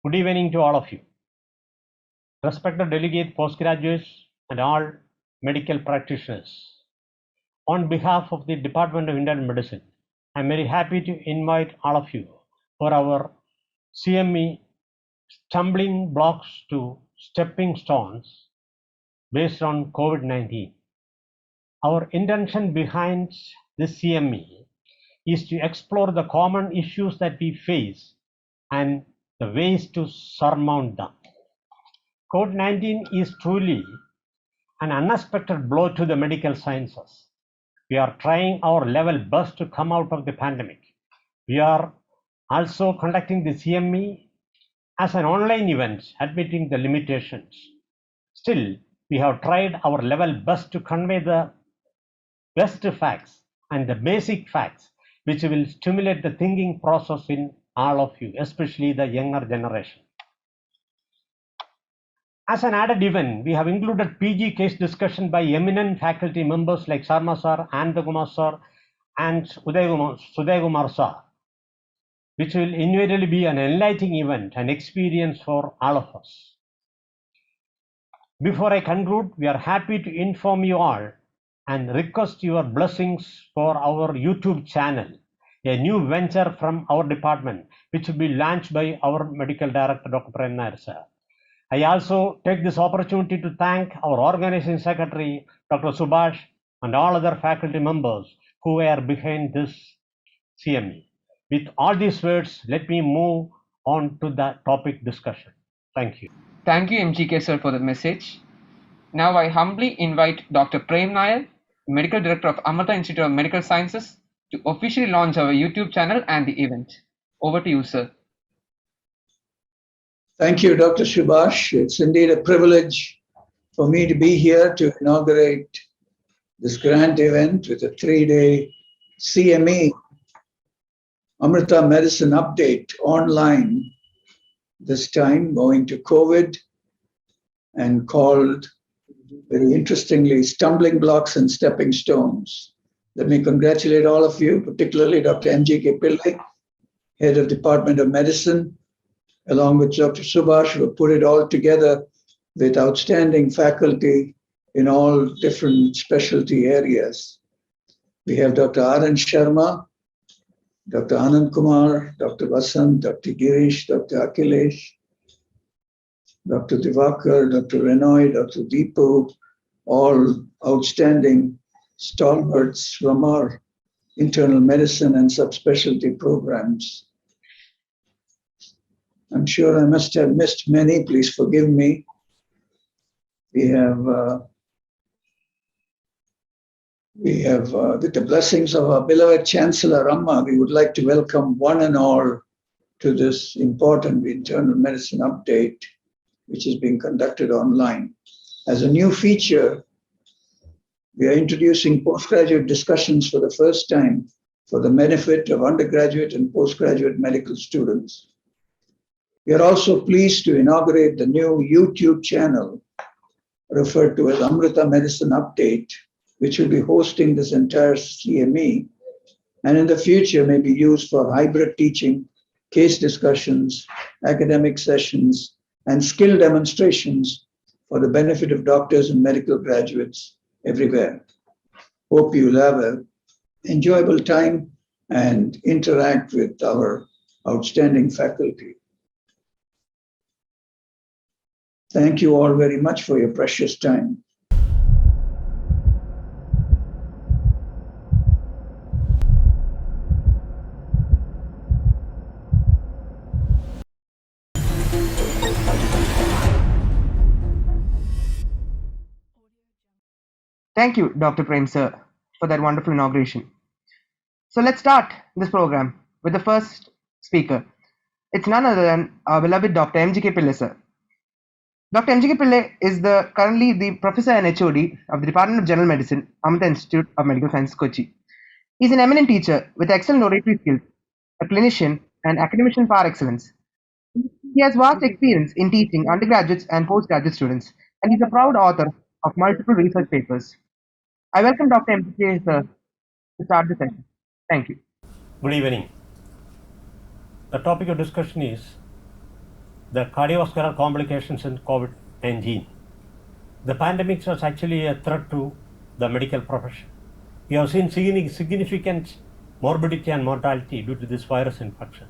Good evening to all of you. Respected delegate postgraduates and all medical practitioners. On behalf of the Department of Internal Medicine, I am very happy to invite all of you for our CME Stumbling Blocks to Stepping Stones based on COVID-19. Our intention behind this CME is to explore the common issues that we face and the ways to surmount them. COVID-19 is truly an unexpected blow to the medical sciences. We are trying our level best to come out of the pandemic. We are also conducting the CME as an online event, admitting the limitations. Still, we have tried our level best to convey the best facts and the basic facts which will stimulate the thinking process in all of you, especially the younger generation. As an added event, we have included PG case discussion by eminent faculty members like Sharma sir, Anandakumar sir, and Uday Kumar sir, which will invariably be an enlightening event and experience for all of us. Before I conclude, we are happy to inform you all and request your blessings for our YouTube channel, a new venture from our department, which will be launched by our medical director, Dr. Prem Nair sir. I also take this opportunity to thank our organizing secretary, Dr. Subhash, and all other faculty members who are behind this CME. With all these words, let me move on to the topic discussion. Thank you. Thank you, MGK sir, for the message. Now I humbly invite Dr. Prem Nair, Medical Director of AMRITA Institute of Medical Sciences, to officially launch our YouTube channel and the event. Over to you, sir. Thank you, Dr. Subhash. It's indeed a privilege for me to be here to inaugurate this grand event with a 3-day CME, Amrita Medicine Update online, this time owing to COVID, and called, very interestingly, Stumbling Blocks and Stepping Stones. Let me congratulate all of you, particularly Dr. MGK Pillai, Head of Department of Medicine, along with Dr. Subhash, who put it all together with outstanding faculty in all different specialty areas. We have Dr. Arun Sharma, Dr. Anand Kumar, Dr. Vasant, Dr. Girish, Dr. Akhilesh, Dr. Divakar, Dr. Renoy, Dr. Deepu, all outstanding stalwarts from our internal medicine and subspecialty programs. I'm sure I must have missed many. Please forgive me. We have, with the blessings of our beloved Chancellor Amma, we would like to welcome one and all to this important internal medicine update, which is being conducted online. As a new feature, we are introducing postgraduate discussions for the first time for the benefit of undergraduate and postgraduate medical students. We are also pleased to inaugurate the new YouTube channel referred to as Amrita Medicine Update, which will be hosting this entire CME, and in the future may be used for hybrid teaching, case discussions, academic sessions, and skill demonstrations for the benefit of doctors and medical graduates everywhere. Hope you'll have an enjoyable time and interact with our outstanding faculty. Thank you all very much for your precious time. Thank you, Dr. Prem sir, for that wonderful inauguration. So let's start this program with the first speaker. It's none other than our beloved Dr. MGK Pillai sir. Dr. MGK Pillai is currently the Professor and HOD of the Department of General Medicine, AMRITA Institute of Medical Sciences, Kochi. He is an eminent teacher with excellent oratory skills, a clinician, and academician par excellence. He has vast experience in teaching undergraduates and postgraduate students, and is a proud author of multiple research papers. I welcome Dr. MGK sir to start the session. Thank you. Good evening. The topic of discussion is the cardiovascular complications in COVID-19. The pandemic was actually a threat to the medical profession. We have seen significant morbidity and mortality due to this virus infection.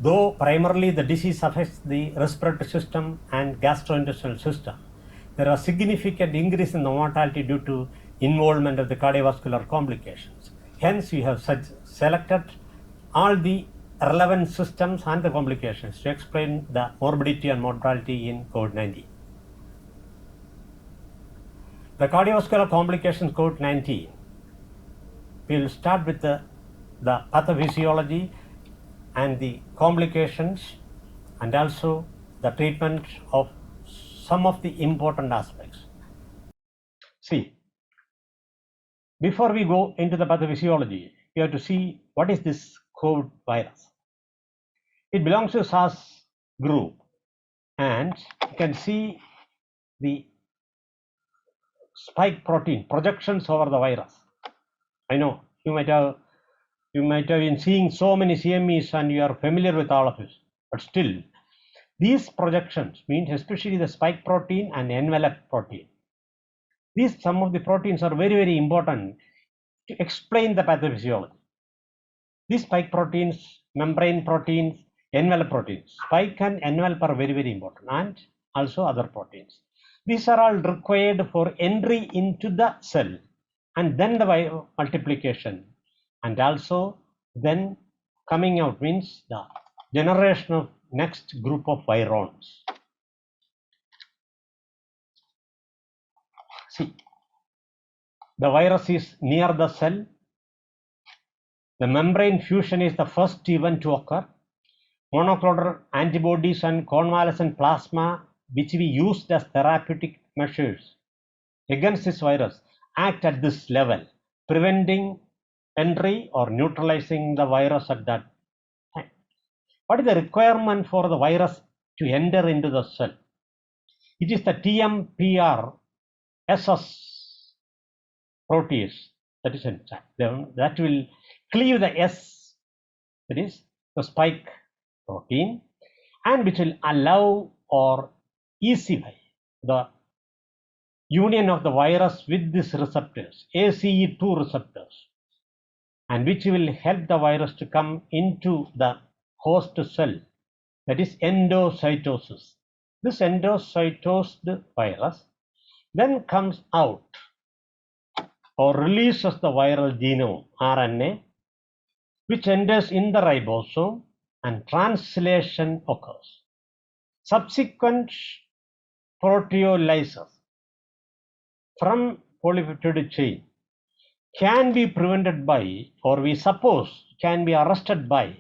Though primarily the disease affects the respiratory system and gastrointestinal system, there are significant increase in the mortality due to involvement of the cardiovascular complications. Hence, we have selected all the relevant systems and the complications to explain the morbidity and mortality in COVID-19. The cardiovascular complications COVID-19, we will start with the pathophysiology and the complications and also the treatment of some of the important aspects. See, before we go into the pathophysiology, we have to see what is this COVID virus. It belongs to SARS group, and you can see the spike protein projections over the virus. I know you might have been seeing so many CMEs and you are familiar with all of this, but still these projections mean especially the spike protein and envelope protein. Some of the proteins are very, very important to explain the pathophysiology. These spike proteins, membrane proteins, envelope proteins, spike and envelope are very, very important, and also other proteins. These are all required for entry into the cell and then the multiplication, and also then coming out means the generation of next group of virons. See, the virus is near the cell. The membrane fusion is the first event to occur. Monoclonal antibodies and convalescent plasma, which we used as therapeutic measures against this virus, act at this level, preventing entry or neutralizing the virus at that time. What is the requirement for the virus to enter into the cell? It is the TMPRSS protease that is inside. That will cleave the S, that is the spike protein, and which will allow or easify the union of the virus with these receptors, ACE2 receptors, and which will help the virus to come into the host cell, that is endocytosis. This endocytosed virus then comes out or releases the viral genome, RNA, which enters in the ribosome and translation occurs. Subsequent proteolysis from polypeptide chain can be prevented by, or we suppose can be arrested by,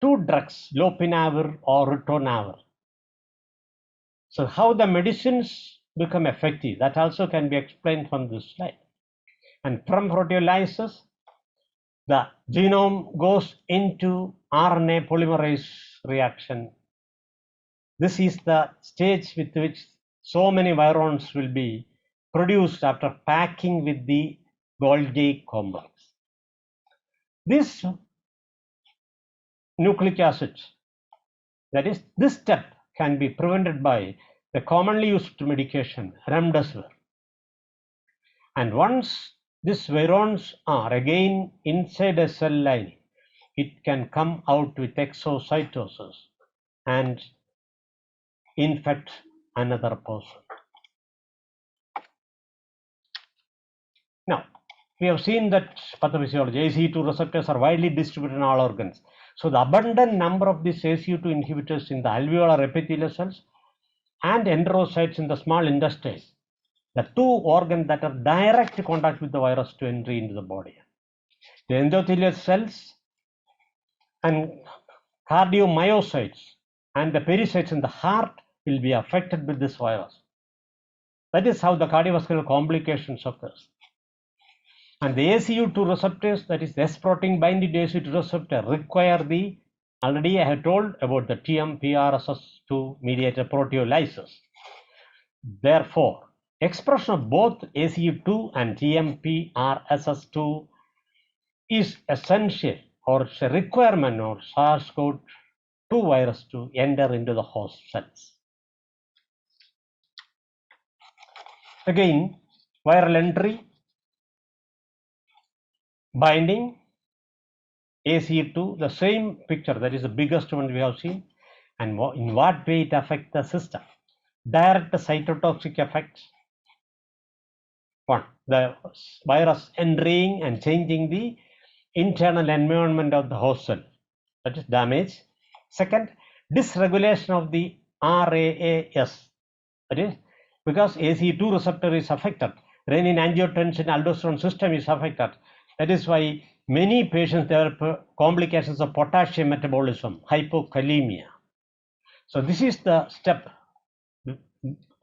two drugs, lopinavir or ritonavir. So how the medicines become effective, that also can be explained from this slide. And from proteolysis, the genome goes into RNA polymerase reaction. This is the stage with which so many virons will be produced after packing with the Golgi complex. This nucleic acids, that is, this step can be prevented by the commonly used medication remdesivir. And once these virons are again inside a cell lining, it can come out with exocytosis and infect another person. Now, we have seen that pathophysiology, ACE2 receptors are widely distributed in all organs. So the abundant number of these ACE2 inhibitors in the alveolar epithelial cells and enterocytes in the small intestine, the two organs that are direct contact with the virus to entry into the body. The endothelial cells and cardiomyocytes and the pericytes in the heart will be affected with this virus. That is how the cardiovascular complications occurs. And the ACU2 receptors, that is S protein binding ACU2 receptor, require the, already I have told about the TMPRSS2 mediated proteolysis. Therefore, expression of both ACU2 and TMPRSS2 is essential, or it's a requirement of SARS-CoV-2 to virus to enter into the host cells. Again, viral entry, binding, ACE2, the same picture, that is the biggest one we have seen, and in what way it affects the system. Direct cytotoxic effects. One, the virus entering and changing the internal environment of the host cell, that is damage. Second, dysregulation of the RAAS, that is because ACE2 receptor is affected, renin angiotensin aldosterone system is affected. That is why many patients develop complications of potassium metabolism, hypokalemia. So this is the step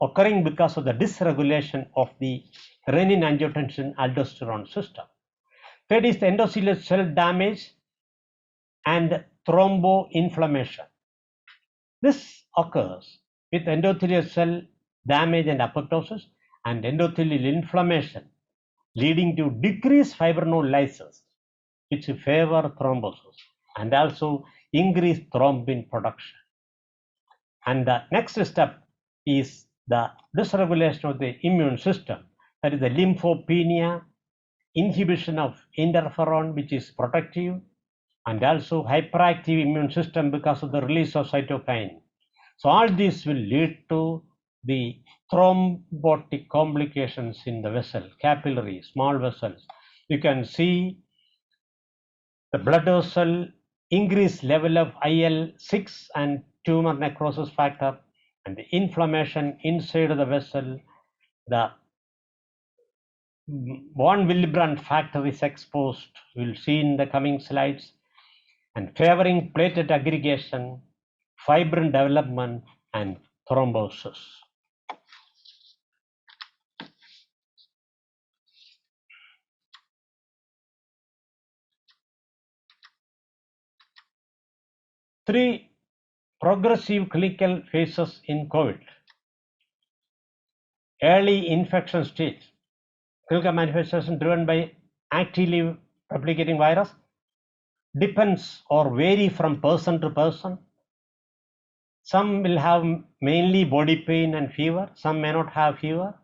occurring because of the dysregulation of the renin angiotensin aldosterone system. Third is the endothelial cell damage and thromboinflammation. This occurs with endothelial cell damage and apoptosis and endothelial inflammation, leading to decreased fibrinolysis, which favor thrombosis and also increase thrombin production. And the next step is the dysregulation of the immune system, that is the lymphopenia, inhibition of interferon, which is protective, and also hyperactive immune system because of the release of cytokine. So all this will lead to the thrombotic complications in the vessel, capillary, small vessels. You can see the blood vessel, increased level of IL-6 and tumor necrosis factor, and the inflammation inside of the vessel. The von Willebrand factor is exposed, we'll see in the coming slides, and favoring platelet aggregation, fibrin development, and thrombosis. Three progressive clinical phases in COVID. Early infection stage, clinical manifestation driven by actively replicating virus, depends or vary from person to person. Some will have mainly body pain and fever, some may not have fever,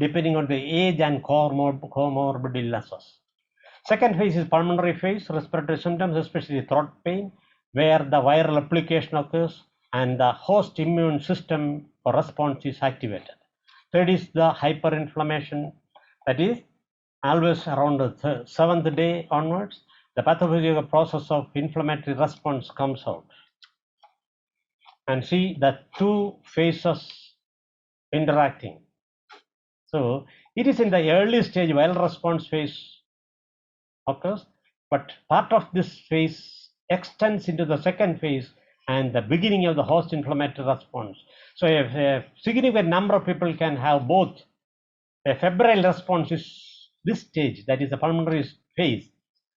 depending on the age and comorbid illnesses. Second phase is pulmonary phase, respiratory symptoms, especially throat pain, where the viral application occurs and the host immune system or response is activated. Third is the hyperinflammation, that is always around the seventh day onwards, the pathophysiological process of inflammatory response comes out. And see the two phases interacting. So it is in the early stage viral response phase occurs, but part of this phase extends into the second phase and the beginning of the host inflammatory response. So a significant number of people can have both. A febrile response is this stage, that is the pulmonary phase.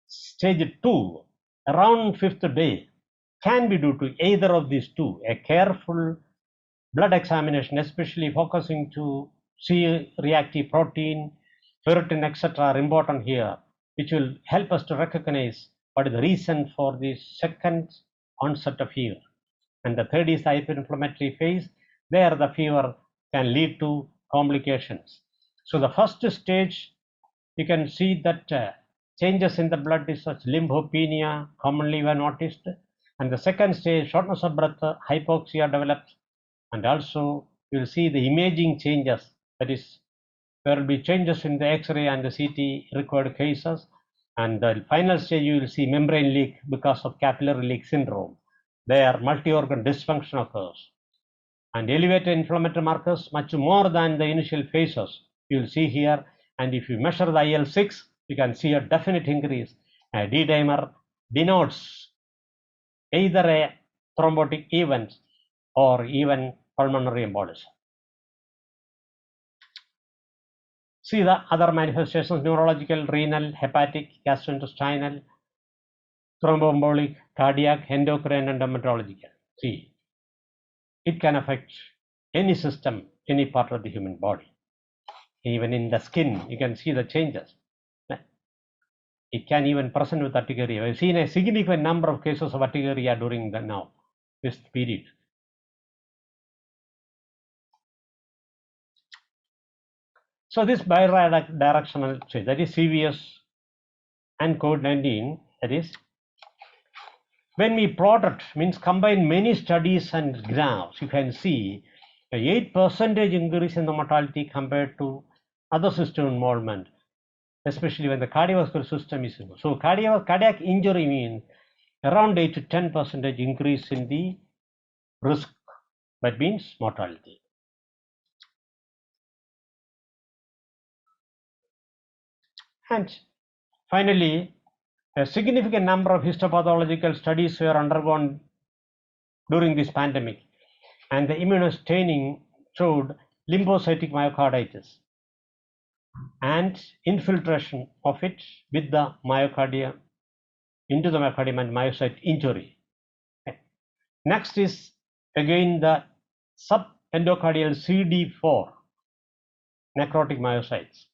Stage 2, around 5th day, can be due to either of these two. A careful blood examination, especially focusing to C-reactive protein, ferritin, etc., are important here, which will help us to recognize what is the reason for the second onset of fever. And the third is the hyperinflammatory phase. There the fever can lead to complications. So the first stage, you can see that changes in the blood is such lymphopenia, commonly were noticed. And the second stage, shortness of breath, hypoxia develops. And also you will see the imaging changes, that is, there will be changes in the X-ray and the CT required cases. And the final stage, you will see membrane leak because of capillary leak syndrome. There, multi-organ dysfunction occurs. And elevated inflammatory markers, much more than the initial phases, you will see here. And if you measure the IL-6, you can see a definite increase. A D-dimer denotes either a thrombotic event or even pulmonary embolism. See the other manifestations: neurological, renal, hepatic, gastrointestinal, thromboembolic, cardiac, endocrine, and dermatological. See, it can affect any system, any part of the human body. Even in the skin, you can see the changes. It can even present with urticaria. We've seen a significant number of cases of urticaria during the now. this period. So this bidirectional change, that is CVS and COVID-19, that is, when we plotted, means combine many studies and graphs, you can see a 8% increase in the mortality compared to other system involvement, especially when the cardiovascular system is involved. So cardiac injury means around 8 to 10% increase in the risk, that means mortality. And finally, a significant number of histopathological studies were undergone during this pandemic, and the immunostaining showed lymphocytic myocarditis and infiltration of it with the myocardium into the myocardium and myocyte injury. Next is again the subendocardial CD4 necrotic myocytes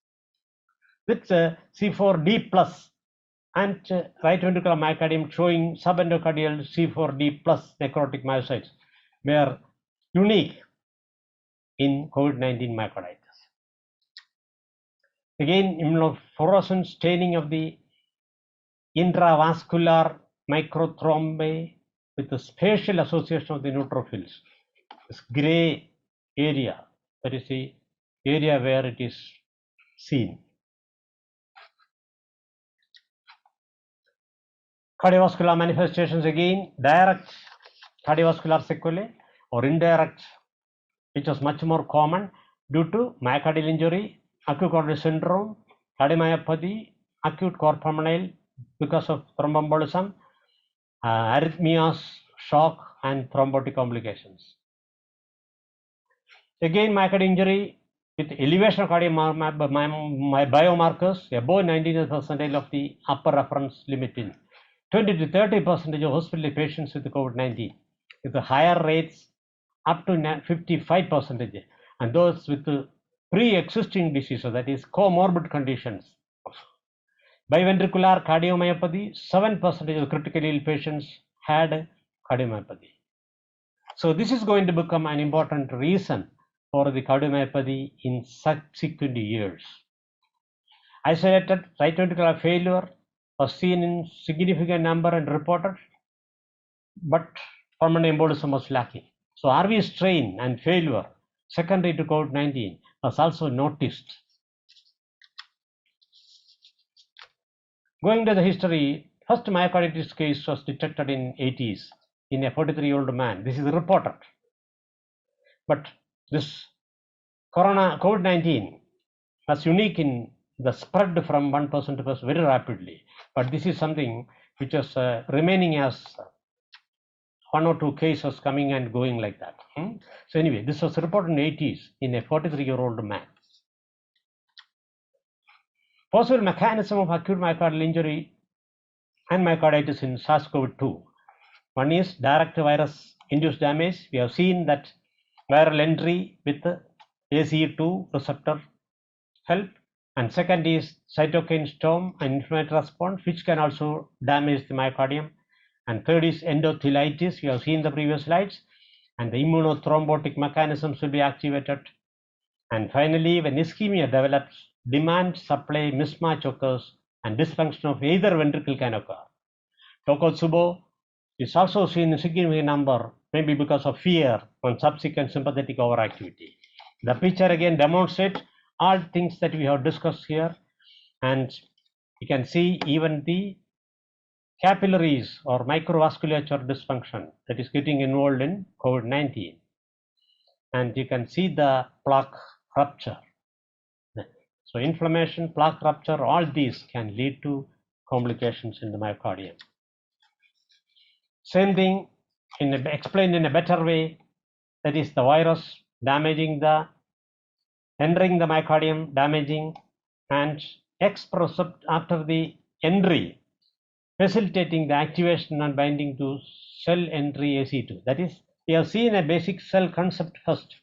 with C4D plus and right ventricular myocardium showing subendocardial C4D plus necrotic myocytes were unique in COVID-19 myocarditis. Again, immunofluorescence staining of the intravascular microthrombi with the spatial association of the neutrophils. This gray area, that is the area where it is seen. Cardiovascular manifestations, again, direct cardiovascular sequelae or indirect, which was much more common due to myocardial injury, acute coronary syndrome, cardiomyopathy, acute cor pulmonale because of thromboembolism, arrhythmias, shock, and thrombotic complications. Again, myocardial injury with elevation of biomarkers above 99% of the upper reference limit in 20 to 30% of hospital patients with COVID-19, with the higher rates up to 55%, and those with pre-existing diseases, that is comorbid conditions. Biventricular cardiomyopathy, 7% of critically ill patients had cardiomyopathy. So this is going to become an important reason for the cardiomyopathy in subsequent years. Isolated right ventricular failure was seen in significant number and reported, but pulmonary embolism was lacking. So RV strain and failure secondary to COVID-19 was also noticed. Going to the history, first myocarditis case was detected in 80s in a 43-year-old man. This is reported. But this COVID-19 was unique in the spread from one person to person very rapidly. But this is something which was remaining as one or two cases coming and going like that. So anyway, this was reported in 80s in a 43-year-old man. Possible mechanism of acute myocardial injury and myocarditis in SARS-CoV-2. One is direct virus-induced damage. We have seen that viral entry with the ACE2 receptor help. And second is cytokine storm and inflammatory response, which can also damage the myocardium. And third is endothelitis. We have seen the previous slides. And the immunothrombotic mechanisms will be activated. And finally, when ischemia develops, demand-supply mismatch occurs and dysfunction of either ventricle can occur. Takotsubo is also seen in significant number, maybe because of fear and subsequent sympathetic overactivity. The picture again demonstrates all things that we have discussed here, and you can see even the capillaries or microvasculature dysfunction that is getting involved in COVID-19. And you can see the plaque rupture. So inflammation, plaque rupture, all these can lead to complications in the myocardium. Same thing explained in a better way, that is the virus damaging entering the myocardium, damaging, and after the entry, facilitating the activation and binding to cell entry ACE2. That is, we have seen a basic cell concept first.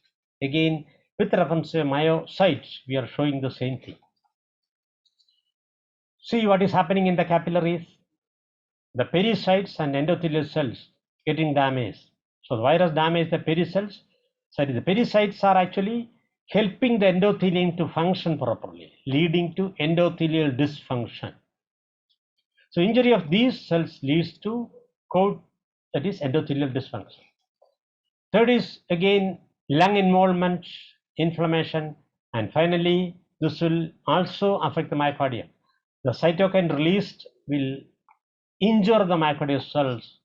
Again, with reference to myocytes, we are showing the same thing. See what is happening in the capillaries. The pericytes and endothelial cells getting damaged, So the virus damage the pericells. So the pericytes are actually helping the endothelium to function properly, leading to endothelial dysfunction. So injury of these cells leads to that is endothelial dysfunction. Third is again lung involvement, inflammation, and finally this will also affect the myocardium. The cytokine released will injure the myocardial cells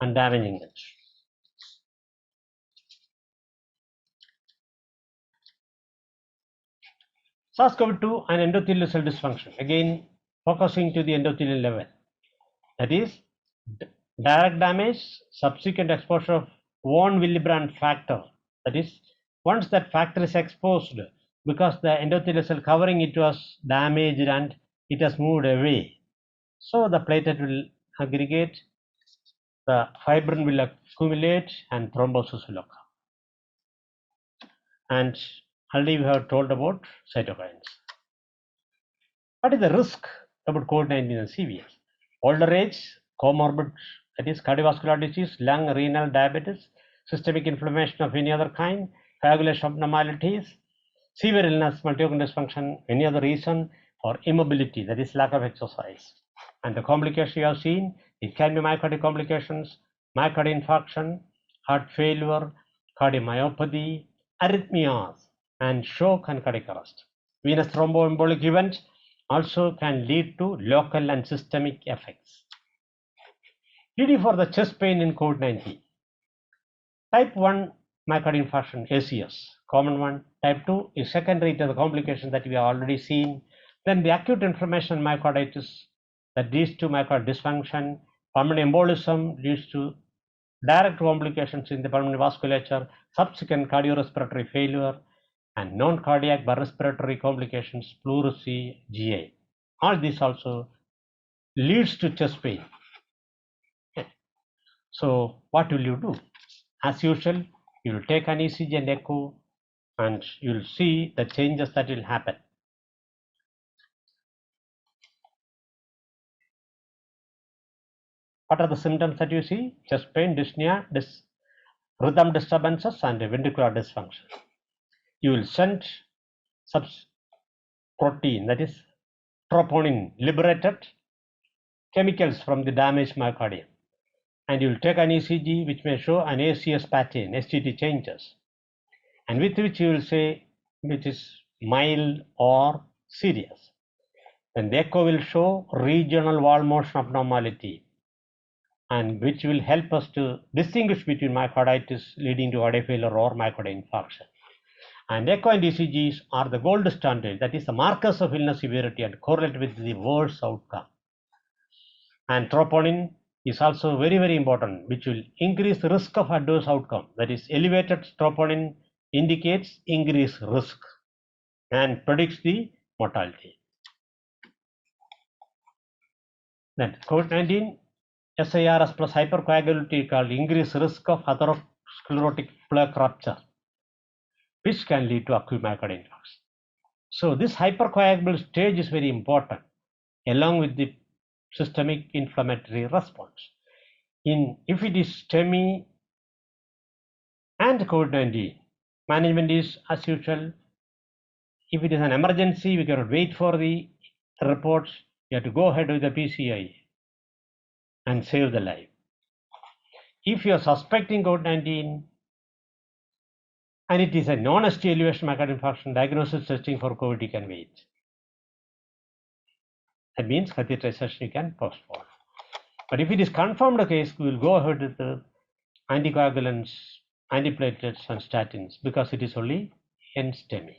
and damaging it. SARS-CoV-2 and endothelial cell dysfunction, again focusing to the endothelial level. That is direct damage, subsequent exposure of von Willebrand factor. That is, once that factor is exposed, because the endothelial cell covering it was damaged and it has moved away. So the platelet will aggregate, the fibrin will accumulate, and thrombosis will occur. And already we have told about cytokines. What is the risk about COVID-19 and CVS? Older age, comorbid, that is cardiovascular disease, lung, renal, diabetes, systemic inflammation of any other kind, coagulation abnormalities, severe illness, multi-organ dysfunction, any other reason, or immobility, that is lack of exercise. And the complications you have seen, it can be myocardial complications, myocardial infarction, heart failure, cardiomyopathy, arrhythmias, and shock and cardiac arrest. Venous thromboembolic event also can lead to local and systemic effects. TD for the chest pain in COVID-19. Type 1 myocardial infarction, ACS, common one. Type 2 is secondary to the complication that we have already seen. Then the acute inflammation myocarditis that leads to myocardial dysfunction. Pulmonary embolism leads to direct complications in the pulmonary vasculature, subsequent cardiorespiratory failure, and non-cardiac but respiratory complications, pleurisy, GI. All this also leads to chest pain. So what will you do? As usual, you will take an ECG and echo, and you will see the changes that will happen. What are the symptoms that you see? Chest pain, dyspnea, rhythm disturbances, and ventricular dysfunction. You will send protein, that is troponin, liberated chemicals from the damaged myocardium. And you will take an ECG which may show an ACS pattern, STT changes, and with which you will say which is mild or serious. Then the echo will show regional wall motion abnormality, and which will help us to distinguish between myocarditis leading to cardiac failure or myocardial infarction. And echo and ECGs are the gold standard, that is the markers of illness severity and correlate with the worst outcome. And troponin is also very, very important, which will increase the risk of adverse outcome. That is, elevated troponin indicates increased risk and predicts the mortality. Then COVID-19 SIRS plus hypercoagulability called increased risk of atherosclerotic plaque rupture, which can lead to acute myocardial infarction. So this hypercoagulable stage is very important, along with the systemic inflammatory response. If it is STEMI and COVID-19, management is as usual. If it is an emergency, we cannot wait for the reports. You have to go ahead with the PCI and save the life. If you are suspecting COVID-19 and it is a non-ST elevation myocardial infarction, diagnosis testing for COVID you can wait. That means catheterization you can postpone. But if it is confirmed case, we will go ahead with the anticoagulants, antiplatelets, and statins because it is only in STEMI.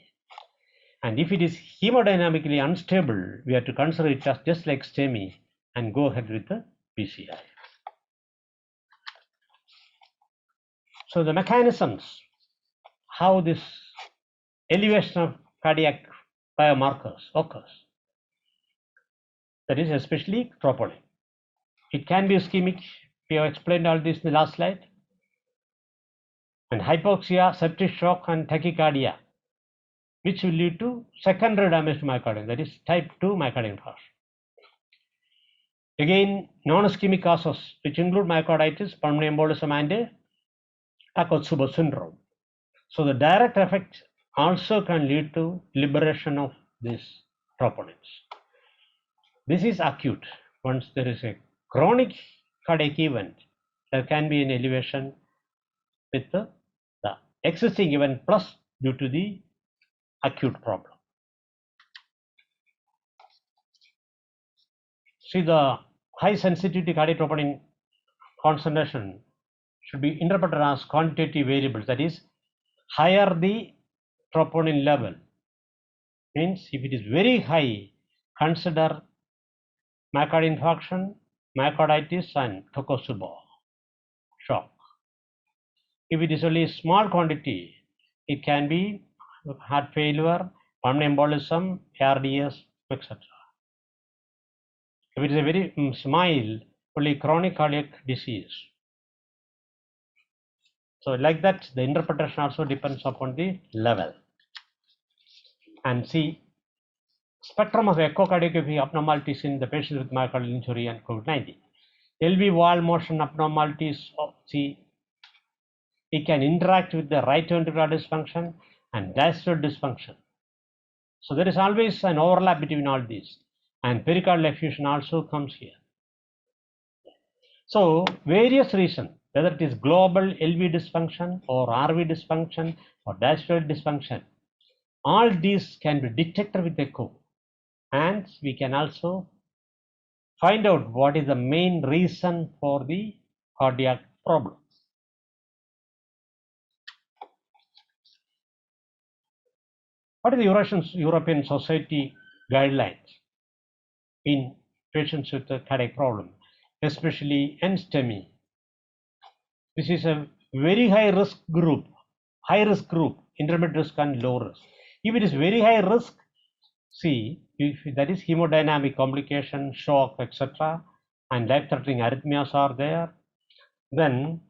And if it is hemodynamically unstable, we have to consider it as just like STEMI and go ahead with the PCI. So the mechanisms, how this elevation of cardiac biomarkers occurs, that is especially troponin. It can be ischemic. We have explained all this in the last slide. And hypoxia, septic shock, and tachycardia, which will lead to secondary damage to myocardium, that is type 2 myocardial infarction. Again, non-ischemic causes, which include myocarditis, pulmonary embolism, and Takotsubo syndrome. So the direct effect also can lead to liberation of these troponins. This is acute. Once there is a chronic cardiac event, there can be an elevation with the existing event plus due to the acute problem. See, the high sensitivity cardiac troponin concentration should be interpreted as quantitative variables. That is, higher the troponin level means if it is very high, consider myocardial infarction, myocarditis, and Takotsubo shock. If it is only small quantity, it can be heart failure, pulmonary embolism, ARDS, etc. If it is a very mild, only chronic cardiac disease. So like that, the interpretation also depends upon the level. And see, spectrum of echocardiography abnormalities in the patients with myocardial injury and COVID-19. LV wall motion abnormalities, see, it can interact with the right ventricular dysfunction and diastolic dysfunction. So there is always an overlap between all these, and pericardial effusion also comes here. So various reasons, whether it is global LV dysfunction or RV dysfunction or diastolic dysfunction, all these can be detected with echo, and we can also find out what is the main reason for the cardiac problem. What is the European Society guidelines in patients with a cardiac problem, especially NSTEMI? This is a very high risk group, intermediate risk and low risk. If it is very high risk, see, if that is hemodynamic complication, shock, etc., and life-threatening arrhythmias are there, then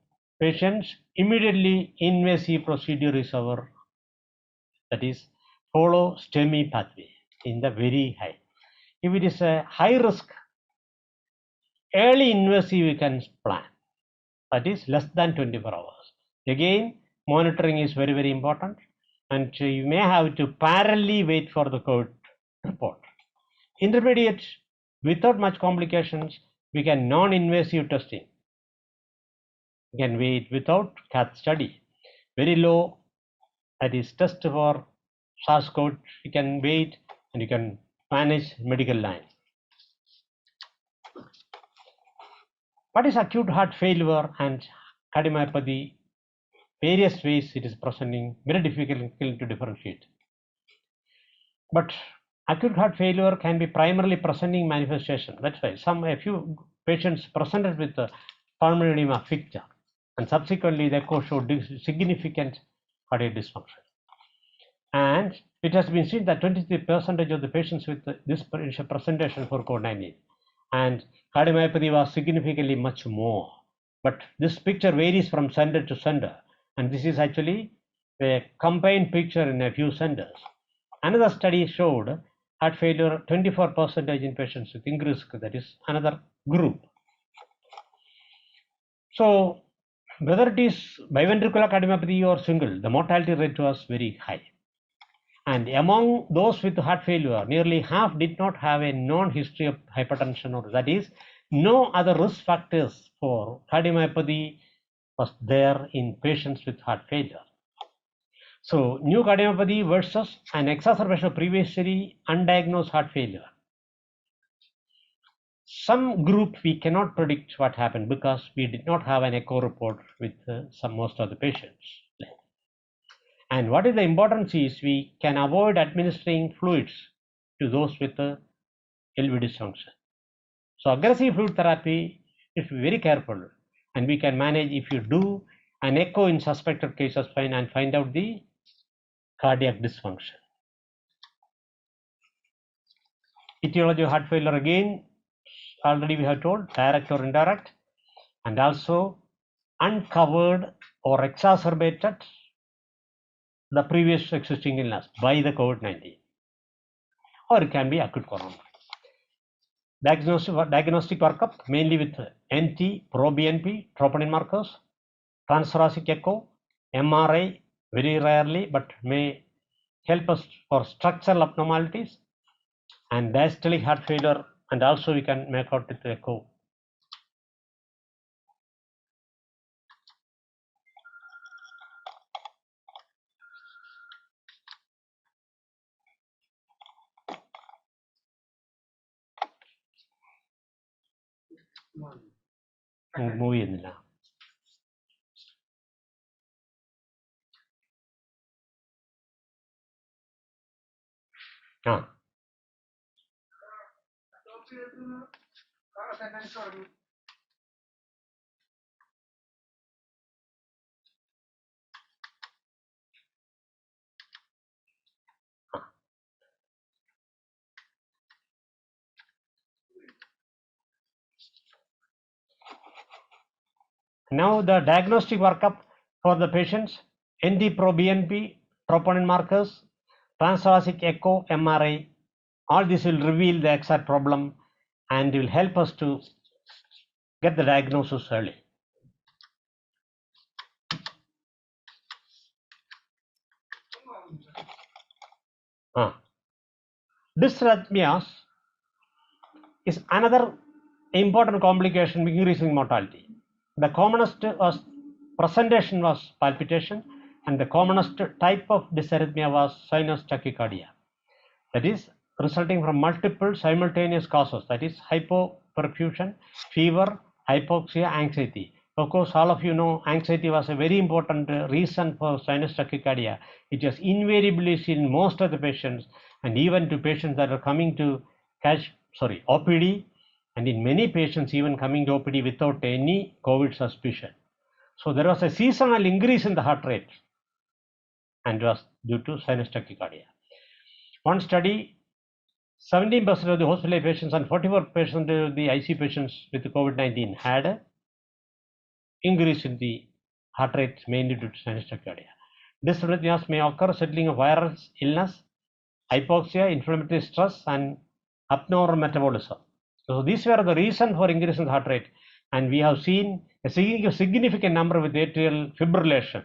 patients immediately invasive procedure is our, that is, follow STEMI pathway in the very high. If it is a high risk, early invasive we can plan, that is less than 24 hours. Again, monitoring is very, very important, and you may have to parallelly wait for the code report. Intermediate, without much complications, we can non-invasive testing. We can wait without cath study. Very low, that is test for SARS code, you can wait and you can manage medical line. What is acute heart failure and cardiomyopathy? Various ways it is presenting, very difficult to differentiate. But acute heart failure can be primarily presenting manifestation. That's why a few patients presented with pulmonary edema picture, and subsequently the echo showed significant cardiac dysfunction. And it has been seen that 23% of the patients with this presentation for COVID-19 and cardiomyopathy was significantly much more. But this picture varies from center to center, and this is actually a combined picture in a few centers. Another study showed heart failure 24% in patients with increased risk, that is another group. So whether it is biventricular cardiomyopathy or single, the mortality rate was very high. And among those with heart failure, nearly half did not have a known history of hypertension, or that is, no other risk factors for cardiomyopathy was there in patients with heart failure. So new cardiomyopathy versus an exacerbation of previously undiagnosed heart failure. Some group we cannot predict what happened because we did not have an echo report with most of the patients. And what is the importance is we can avoid administering fluids to those with LV dysfunction. So aggressive fluid therapy is very careful, and we can manage if you do an echo in suspected cases and find out the cardiac dysfunction. Etiology of heart failure, again, already we have told, direct or indirect, and also uncovered or exacerbated the previous existing illness by the COVID-19, or it can be acute coronary. Diagnostic workup mainly with NT, pro-BNP, troponin markers, transthoracic echo, MRI very rarely, but may help us for structural abnormalities and diastolic heart failure, and also we can make out with echo. Move ചെയ്യുന്നില്ല. Now the diagnostic workup for the patients: NT-proBNP, troponin markers, transthoracic echo, MRI. All this will reveal the exact problem and will help us to get the diagnosis early. Dysrhythmias is another important complication increasing mortality. The commonest presentation was palpitation, and the commonest type of dysarrhythmia was sinus tachycardia. That is resulting from multiple simultaneous causes, that is hypoperfusion, fever, hypoxia, anxiety. Of course, all of you know anxiety was a very important reason for sinus tachycardia. It is invariably seen in most of the patients, and even to patients that are coming to OPD, and in many patients even coming to OPD without any COVID suspicion. So there was a seasonal increase in the heart rate, and it was due to sinus tachycardia. One study, 17% of the hospital patients and 44% of the IC patients with COVID-19 had an increase in the heart rate, mainly due to sinus tachycardia. Dysrhythmias may occur settling of viral illness, hypoxia, inflammatory stress, and abnormal metabolism. So these were the reason for increase in the heart rate, and we have seen a significant number with atrial fibrillation,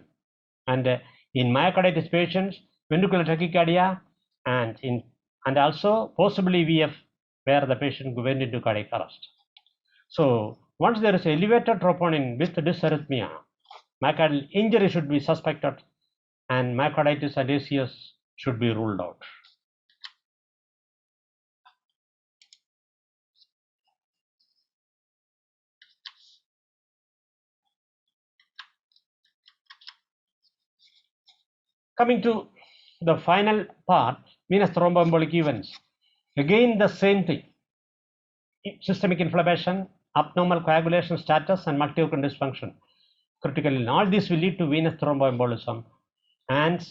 and in myocarditis patients, ventricular tachycardia, and also possibly VF, where the patient went into cardiac arrest. So once there is elevated troponin with dysarrhythmia, myocardial injury should be suspected, and myocarditis and ACS should be ruled out. Coming to the final part, venous thromboembolic events. Again, the same thing: systemic inflammation, abnormal coagulation status, and multi-organ dysfunction. Critical, all this will lead to venous thromboembolism, and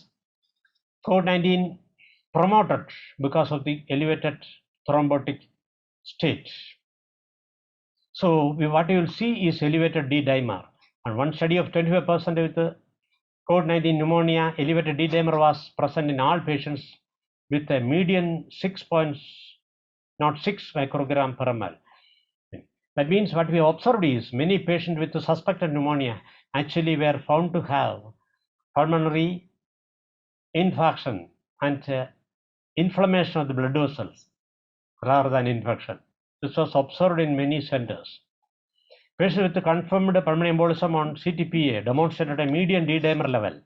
COVID-19 promoted because of the elevated thrombotic state. So what you will see is elevated D-dimer. And one study of 25% with the COVID-19 pneumonia, elevated D-dimer was present in all patients with a median 6.06 microgram per ml. That means what we observed is many patients with the suspected pneumonia actually were found to have pulmonary infarction and inflammation of the blood vessels rather than infection. This was observed in many centers. Patients with the confirmed pulmonary embolism on CTPA demonstrated a median D-dimer level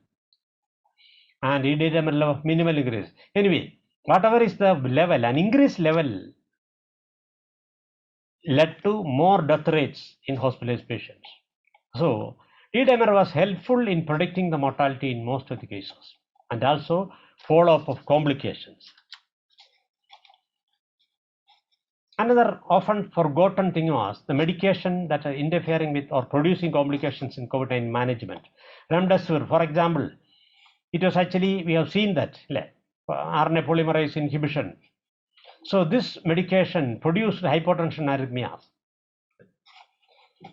and D-dimer level of minimal increase. Anyway, whatever is the level, an increased level led to more death rates in hospitalized patients. So D-dimer was helpful in predicting the mortality in most of the cases, and also follow-up of complications. Another often forgotten thing was the medication that are interfering with or producing complications in COVID-19 management. Remdesivir, for example, it was actually, we have seen that RNA polymerase inhibition. So this medication produced hypotension arrhythmias.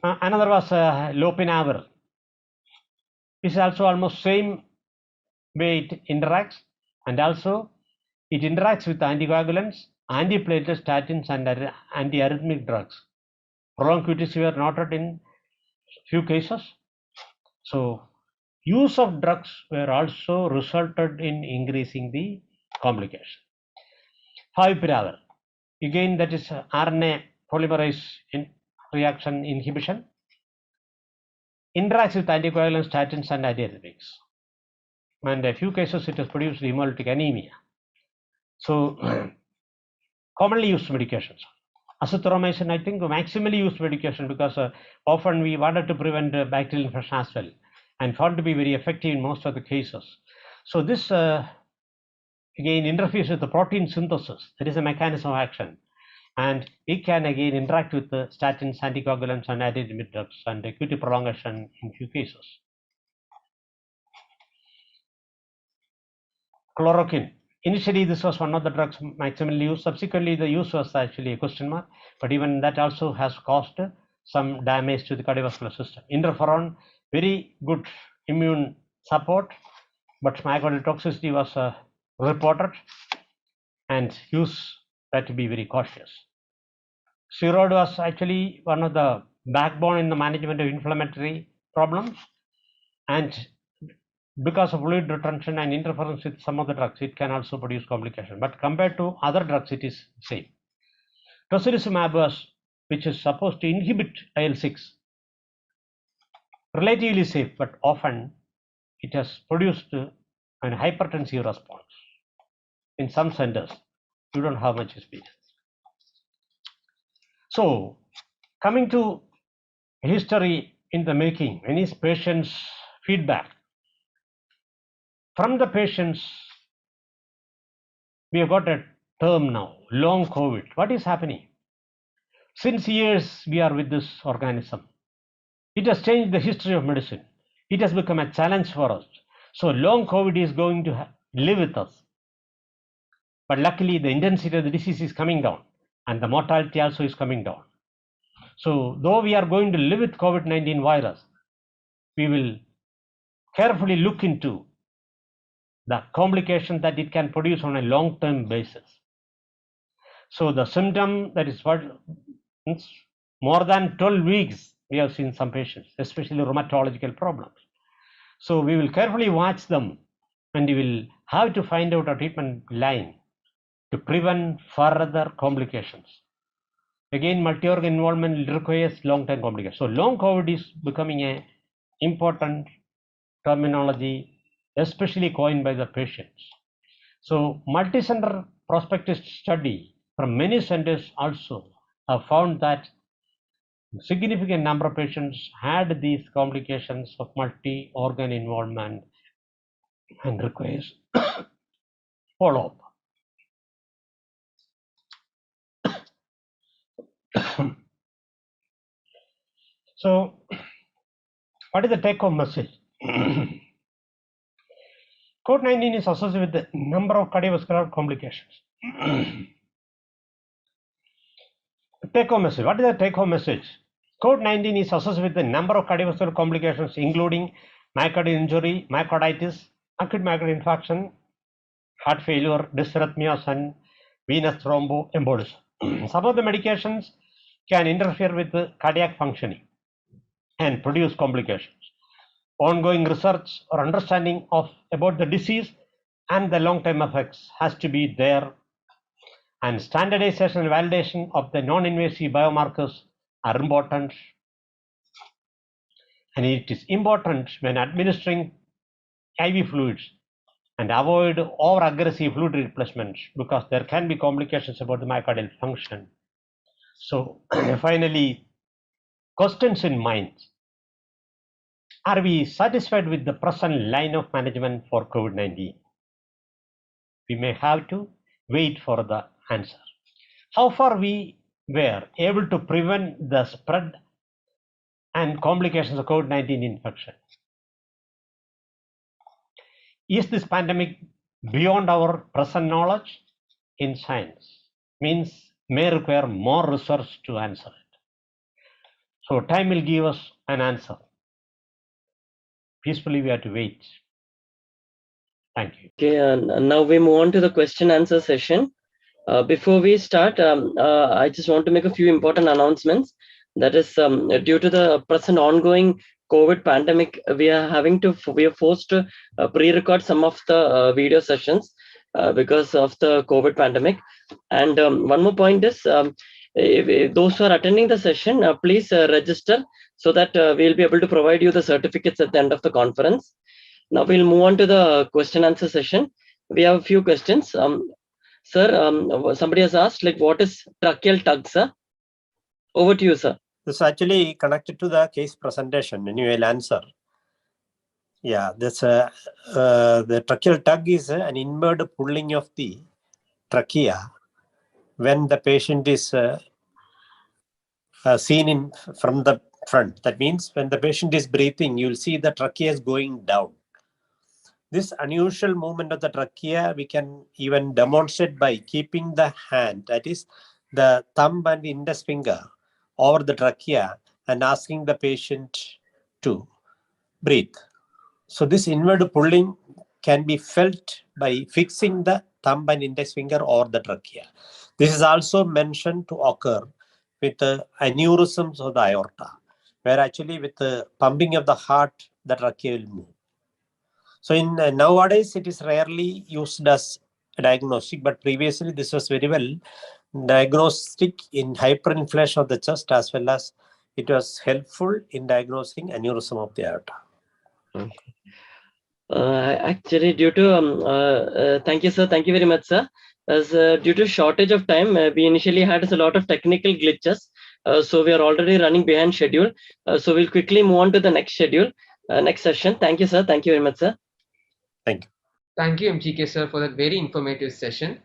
Another was lopinavir. This is also almost same way it interacts, and also it interacts with anticoagulants, antiplatelet statins, and antiarrhythmic drugs. Prolonged QTc were noted in few cases. So use of drugs were also resulted in increasing the complication. Favipiravir, again that is RNA polymerase reaction inhibition, interacts with anticoagulants, statins and antiarrhythmics. And in a few cases it has produced hemolytic anemia. So commonly used medications. Azithromycin, I think, maximally used medication because often we wanted to prevent bacterial infection as well, and found to be very effective in most of the cases. So this again interferes with the protein synthesis. There is a mechanism of action, and it can again interact with the statins, anticoagulants and antiarrhythmic drugs, and QT prolongation in few cases. Chloroquine. Initially, this was one of the drugs maximally used. Subsequently, the use was actually a question mark, but even that also has caused some damage to the cardiovascular system. Interferon, very good immune support, but myocardial toxicity was reported, and use had to be very cautious. Steroid was actually one of the backbone in the management of inflammatory problems, and because of fluid retention and interference with some of the drugs, it can also produce complications. But compared to other drugs, it is same. Tocilizumab was, which is supposed to inhibit IL-6, relatively safe, but often it has produced an hypertensive response. In some centers, you don't have much experience. So, coming to history in the making, many patients' feedback. From the patients, we have got a term now, long COVID. What is happening? Since years, we are with this organism. It has changed the history of medicine. It has become a challenge for us. So long COVID is going to live with us. But luckily, the intensity of the disease is coming down, and the mortality also is coming down. So though we are going to live with COVID-19 virus, we will carefully look into the complication that it can produce on a long-term basis. So the symptom that is what more than 12 weeks, we have seen some patients, especially rheumatological problems. So we will carefully watch them, and we will have to find out a treatment line to prevent further complications. Again, multi-organ involvement requires long-term complications. So long COVID is becoming an important terminology, especially coined by the patients. So multi-center prospective study from many centers also have found that a significant number of patients had these complications of multi-organ involvement and requires follow-up. So what is the take-home message? COVID-19 is associated with the number of cardiovascular complications. Take-home message. What is the take-home message? COVID-19 is associated with the number of cardiovascular complications, including myocardial injury, myocarditis, acute myocardial infarction, heart failure, dysrhythmias, and venous thromboembolism. Some of the medications can interfere with the cardiac functioning and produce complications. Ongoing research or understanding about the disease and the long-term effects has to be there, and standardization and validation of the non-invasive biomarkers are important. And it is important when administering IV fluids and avoid over-aggressive fluid replacement, because there can be complications about the myocardial function. So finally, questions in mind. Are we satisfied with the present line of management for COVID-19? We may have to wait for the answer. How far we were able to prevent the spread and complications of COVID-19 infection? Is this pandemic beyond our present knowledge? In science, means may require more research to answer it. So time will give us an answer. Peacefully we have to wait. Thank you. Okay, and now we move on to the question answer session. Before we start, I just want to make a few important announcements. That is, due to the present ongoing COVID pandemic, we are forced to pre-record some of the video sessions because of the COVID pandemic. And one more point is, if those who are attending the session, please register so that we'll be able to provide you the certificates at the end of the conference. Now we'll move on to the question answer session. We have a few questions. Sir, somebody has asked, like, what is tracheal tug, sir? Over to you, sir. This is actually connected to the case presentation, and you will answer. Yeah, this the tracheal tug is an inward pulling of the trachea when the patient is seen from the front. That means when the patient is breathing, you will see the trachea is going down. This unusual movement of the trachea, we can even demonstrate by keeping the hand, that is the thumb and index finger, over the trachea and asking the patient to breathe. So this inward pulling can be felt by fixing the thumb and index finger over the trachea. This is also mentioned to occur with aneurysms of the aorta, where actually with the pumping of the heart, the trachea will move. So in nowadays, it is rarely used as a diagnostic, but previously this was very well diagnostic in hyperinflation of the chest, as well as it was helpful in diagnosing aneurysm of the aorta. Actually, due to thank you, sir. Thank you very much, sir. As due to shortage of time, we initially had a lot of technical glitches, so we are already running behind schedule. So we'll quickly move on to the next schedule, next session. Thank you, sir. Thank you very much, sir. Thank you. Thank you, MGK sir, for that very informative session.